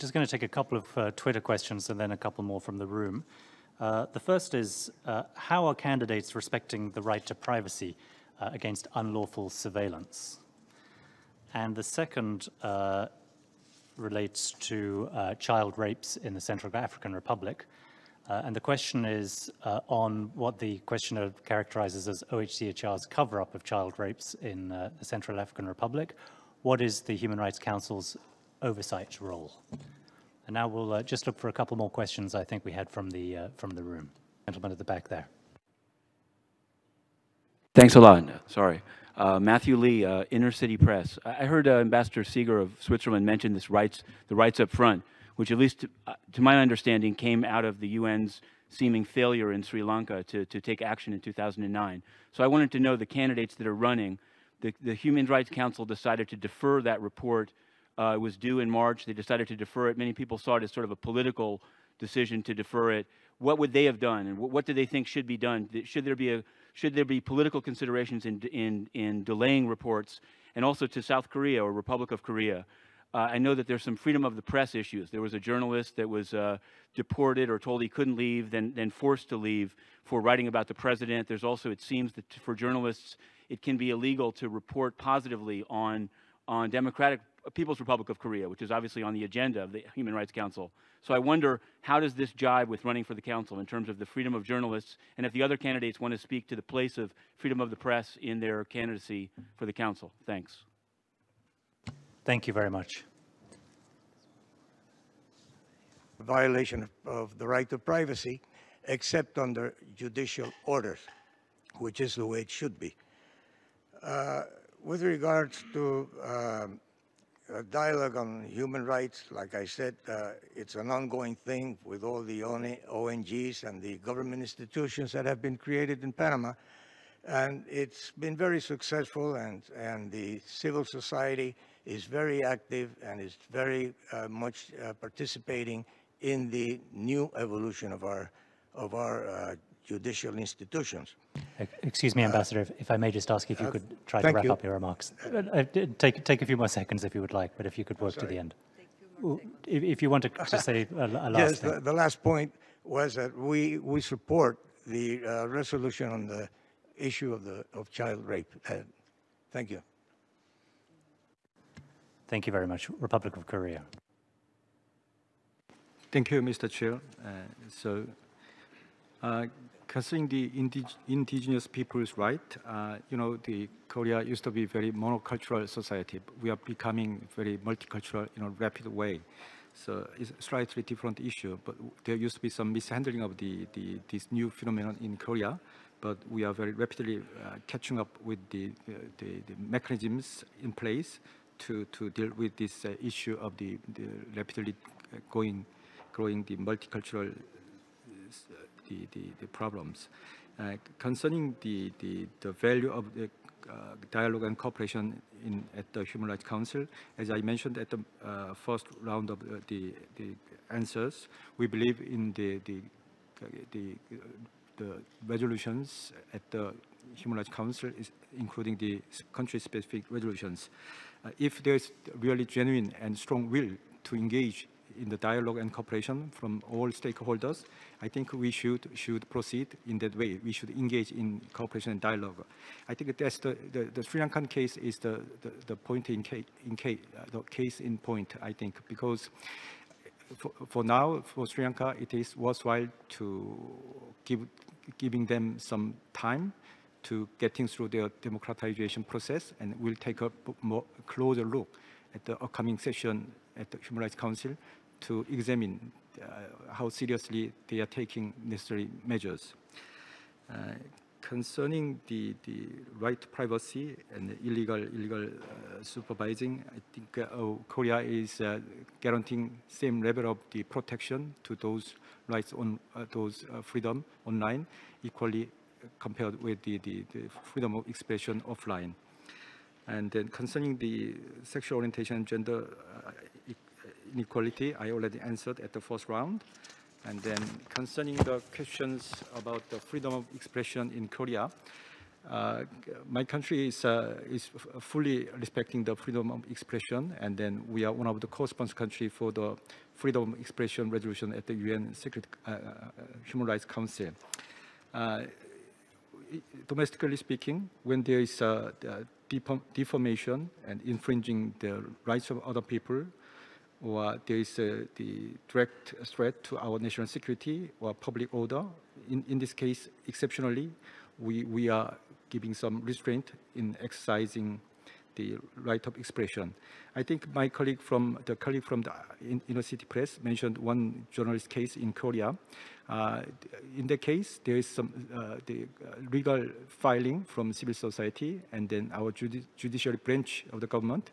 Just going to take a couple of Twitter questions and then a couple more from the room. The first is, how are candidates respecting the right to privacy against unlawful surveillance? And the second relates to child rapes in the Central African Republic. And the question is on what the questioner characterizes as OHCHR's cover-up of child rapes in the Central African Republic. What is the Human Rights Council's oversight role? And now we'll just look for a couple more questions I think we had from the room. Gentleman at the back there. Thanks a lot. Sorry. Matthew Lee, Inner City Press. I heard Ambassador Seger of Switzerland mention the rights up front, which at least to my understanding came out of the UN's seeming failure in Sri Lanka to take action in 2009. So I wanted to know the candidates that are running. The Human Rights Council decided to defer that report. It was due in March. They decided to defer it. Many people saw it as sort of a political decision to defer it. What would they have done, and what do they think should be done? Should there be political considerations in delaying reports, and also to South Korea or Republic of Korea? I know that there's some freedom of the press issues. There was a journalist that was deported or told he couldn't leave, then forced to leave for writing about the president. There's also, it seems that for journalists, it can be illegal to report positively on Democratic People's Republic of Korea, which is obviously on the agenda of the Human Rights Council. So I wonder, how does this jibe with running for the council in terms of the freedom of journalists, and if the other candidates want to speak to the place of freedom of the press in their candidacy for the council? Thanks. Thank you very much. Violation of the right to privacy, except under judicial orders, which is the way it should be. With regards to dialogue on human rights, like I said, it's an ongoing thing with all the ONGs and the government institutions that have been created in Panama. And it's been very successful, and the civil society is very active and is very much participating in the new evolution of our judicial institutions. Excuse me, Ambassador, if I may just ask if you could try to wrap up your remarks. Take a few more seconds if you would like, but if you could work to the end. If you want to say a last thing. Yes, the last point was that we support the resolution on the issue of child rape. Thank you. Thank you very much. Republic of Korea. Thank you, Mr. Chair. Concerning the indigenous people's right, the Korea used to be very monocultural society. We are becoming very multicultural in a rapid way. So it's a slightly different issue, but there used to be some mishandling of this new phenomenon in Korea, but we are very rapidly catching up with the mechanisms in place to deal with this issue of the rapidly growing the multicultural the problems. Concerning the value of the dialogue and cooperation at the Human Rights Council, as I mentioned at the first round of the answers, we believe in the resolutions at the Human Rights Council, including the country-specific resolutions. If there's really genuine and strong will to engage in the dialogue and cooperation from all stakeholders, I think we should proceed in that way. We should engage in cooperation and dialogue. I think that's the Sri Lankan case is the case in point, I think, because for now, for Sri Lanka, it is worthwhile to giving them some time to getting through their democratization process, and we'll take a more closer look at the upcoming session at the Human Rights Council to examine how seriously they are taking necessary measures. Concerning the right to privacy and illegal supervising, I think Korea is guaranteeing same level of the protection to those rights on those freedom online, equally compared with the freedom of expression offline. And then concerning the sexual orientation and gender inequality, I already answered at the first round. And then concerning the questions about the freedom of expression in Korea, My country is fully respecting the freedom of expression, and then we are one of the co-sponsor countries for the freedom of expression resolution at the UN Human Rights Council. Domestically speaking, when there is defamation and infringing the rights of other people, or there is the direct threat to our national security or public order, in this case, exceptionally, we are giving some restraint in exercising the right of expression. I think my colleague from the Inner City Press mentioned one journalist case in Korea. In the case, there is some the legal filing from civil society, and then our judiciary branch of the government,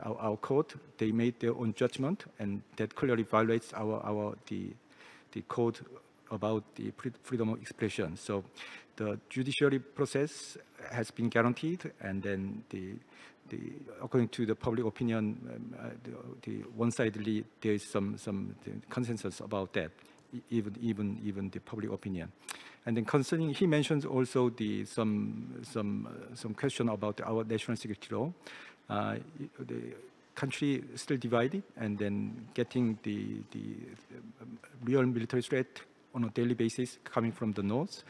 our court, they made their own judgment, and that clearly violates the code about the freedom of expression. So the judiciary process has been guaranteed, and then according to the public opinion, the one-sidedly there is some consensus about that, even the public opinion. And then concerning, he mentions also some question about our national security law. The country is still divided, and then getting the real military threat on a daily basis coming from the north.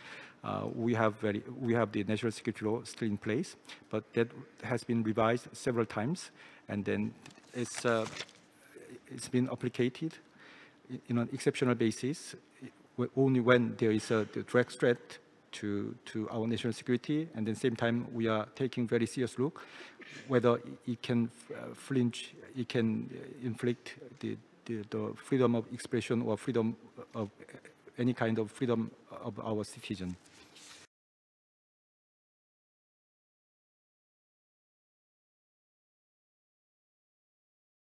We have the national security law still in place, but that has been revised several times, and then it's been applied in an exceptional basis only when there is a direct threat to our national security, and at the same time we are taking very serious look whether it can it can inflict the freedom of expression or freedom of any kind of freedom of our citizen.